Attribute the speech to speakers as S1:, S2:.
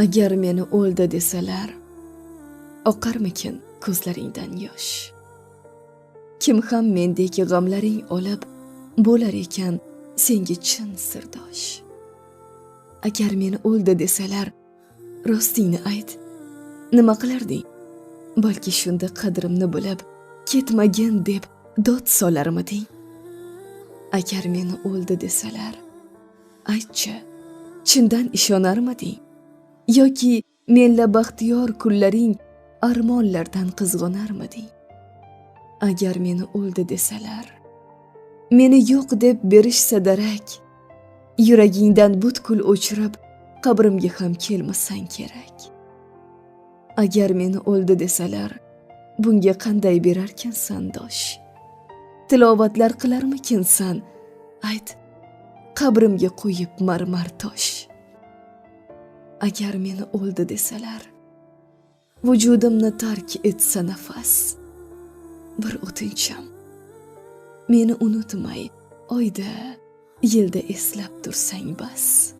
S1: Agar meni o'ldi desalar, oqarmikin ko'zlaringdan yosh? Kim ham mendek g'amlaring olib bo'lar ekan senga chin sirdosh? Agar meni o'ldi desalar, rostingni ayt, nima qilarding? Balki shunda qadrimni bilib, ketmagin deb dod solarmiding? Agar meni o'ldi desalar, aytchi, chindan ishonarmiding? Yoki menla baxtiyor kunlaring armonlardan qizg'onarmiding? Agar meni o'ldi desalar, meni yo'q deb berishsa darak, yuragingdan butkul o'chirib, qabrimga ham kelmasang kerak. Agar meni o'ldi desalar, bunga qanday berarkansan dosh? Tilovatlar qilarmikinsan? Ayt, qabrimga qo'yib marmar tosh. Agar meni o'ldi desalar, vujudimni tark etsa nafas, bir o'tincham meni unutmay, oyda, yilda eslab tursang bas.